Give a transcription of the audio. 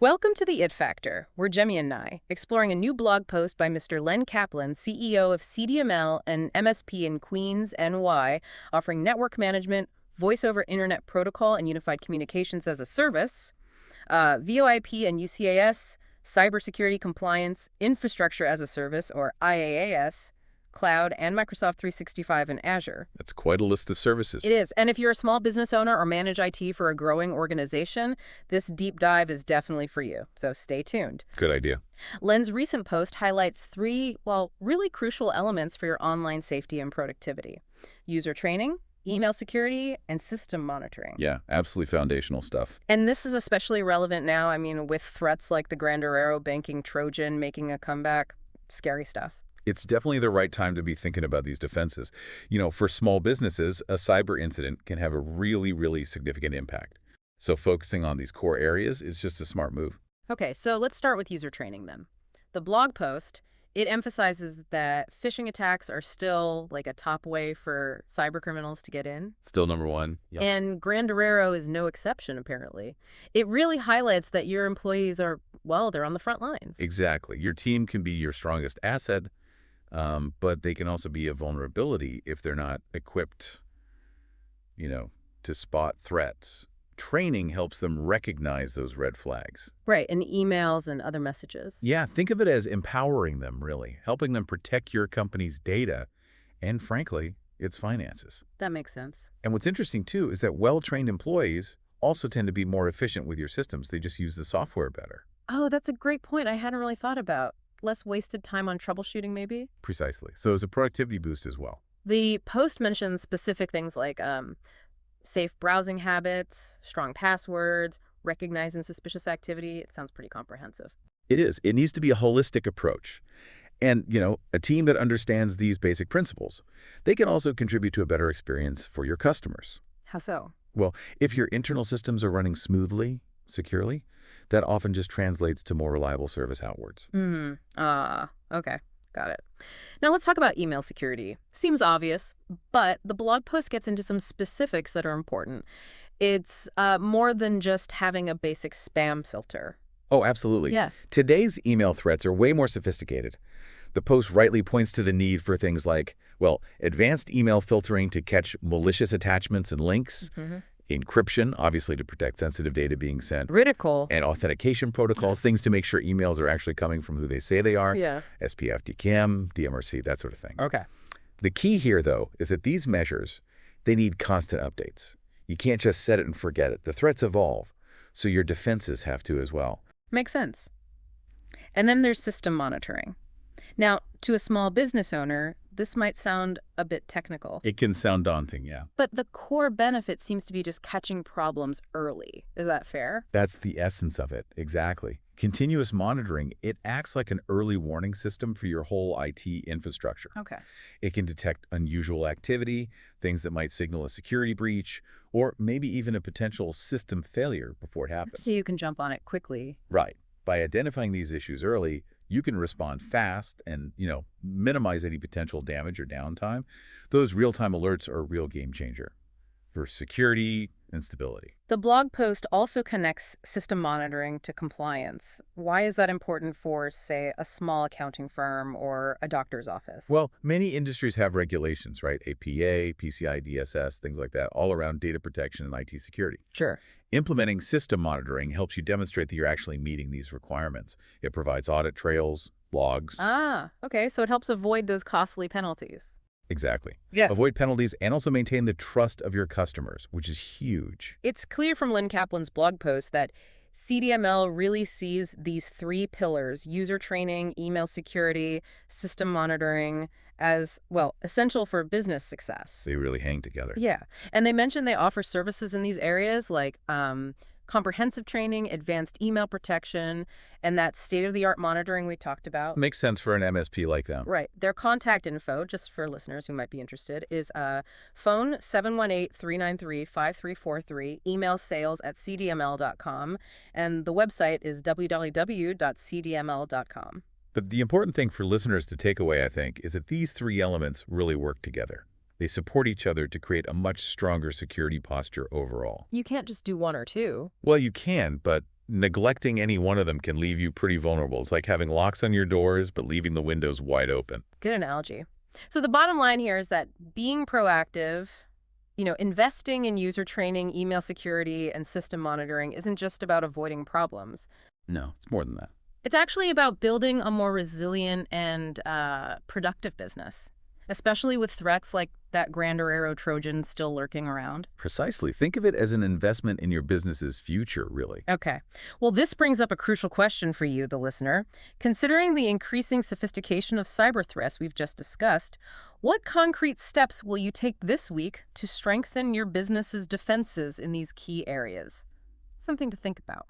Welcome to the It Factor. We're Jemmy and Nye, exploring a new blog post by Mr. Len Kaplan, CEO of CDML and MSP in Queens, NY, offering network management, voice over internet protocol and unified communications as a service, VoIP and UCAS, cybersecurity compliance, infrastructure as a service, or IaaS, cloud, and Microsoft 365 and Azure. That's quite a list of services. It is. And if you're a small business owner or manage IT for a growing organization, this deep dive is definitely for you. So stay tuned. Good idea. Len's recent post highlights three, really crucial elements for your online safety and productivity: user training, email security, and system monitoring. Yeah, absolutely foundational stuff. And this is especially relevant now, with threats like the Grandorero banking Trojan making a comeback. Scary stuff. It's definitely the right time to be thinking about these defenses. For small businesses, a cyber incident can have a really, really significant impact. So focusing on these core areas is just a smart move. Okay, so let's start with user training then. The blog post, it emphasizes that phishing attacks are still like a top way for cyber criminals to get in. Still number one. Yep. And Grandorero is no exception, apparently. It really highlights that your employees are, they're on the front lines. Exactly. Your team can be your strongest asset, but they can also be a vulnerability if they're not equipped, to spot threats. Training helps them recognize those red flags. Right, and emails and other messages. Yeah, think of it as empowering them, really, helping them protect your company's data and, frankly, its finances. That makes sense. And what's interesting, too, is that well-trained employees also tend to be more efficient with your systems. They just use the software better. Oh, that's a great point I hadn't really thought about. Less wasted time on troubleshooting, maybe? Precisely. So it's a productivity boost as well. The post mentions specific things like safe browsing habits, strong passwords, recognizing suspicious activity. It sounds pretty comprehensive. It is. It needs to be a holistic approach. And, a team that understands these basic principles, they can also contribute to a better experience for your customers. How so? Well, if your internal systems are running smoothly, securely, that often just translates to more reliable service outwards. Okay. Got it. Now let's talk about email security. Seems obvious, but the blog post gets into some specifics that are important. It's more than just having a basic spam filter. Oh, absolutely. Yeah. Today's email threats are way more sophisticated. The post rightly points to the need for things like, advanced email filtering to catch malicious attachments and links, encryption, obviously to protect sensitive data being sent, Critical. and authentication protocols, things to make sure emails are actually coming from who they say they are, Yeah. SPF, DKIM, DMRC, that sort of thing. Okay. The key here, though, is that these measures, they need constant updates. You can't just set it and forget it. The threats evolve, so your defenses have to as well. Makes sense. And then there's system monitoring. Now, to a small business owner, this might sound a bit technical. It can sound daunting, yeah. But the core benefit seems to be just catching problems early. Is that fair? That's the essence of it, exactly. Continuous monitoring, it acts like an early warning system for your whole IT infrastructure. Okay. It can detect unusual activity, things that might signal a security breach, or maybe even a potential system failure before it happens. So you can jump on it quickly. Right. By identifying these issues early, you can respond fast and, minimize any potential damage or downtime. Those real-time alerts are a real game changer for security and stability. The blog post also connects system monitoring to compliance. Why is that important for, say, a small accounting firm or a doctor's office? Well, many industries have regulations, right? APA, PCI DSS, things like that, all around data protection and IT security. Sure. Implementing system monitoring helps you demonstrate that you're actually meeting these requirements. It provides audit trails, logs. Okay. So it helps avoid those costly penalties. Exactly. Yeah. Avoid penalties and also maintain the trust of your customers, which is huge. It's clear from Len Kaplan's blog post that CDML really sees these three pillars, user training, email security, system monitoring, as, essential for business success. They really hang together. Yeah. And they mentioned they offer services in these areas like comprehensive training, advanced email protection, and that state-of-the-art monitoring we talked about. Makes sense for an MSP like them. Right. Their contact info, just for listeners who might be interested, is phone 718-393-5343, email sales@cdml.com, and the website is www.cdml.com. But the important thing for listeners to take away, I think, is that these three elements really work together. They support each other to create a much stronger security posture overall. You can't just do one or two. Well, you can, but neglecting any one of them can leave you pretty vulnerable. It's like having locks on your doors, but leaving the windows wide open. Good analogy. So the bottom line here is that being proactive, investing in user training, email security, and system monitoring isn't just about avoiding problems. No, it's more than that. It's actually about building a more resilient and productive business, especially with threats like that Grander Arrow Trojan still lurking around. Precisely. Think of it as an investment in your business's future, really. Okay. Well, this brings up a crucial question for you, the listener. Considering the increasing sophistication of cyber threats we've just discussed, what concrete steps will you take this week to strengthen your business's defenses in these key areas? Something to think about.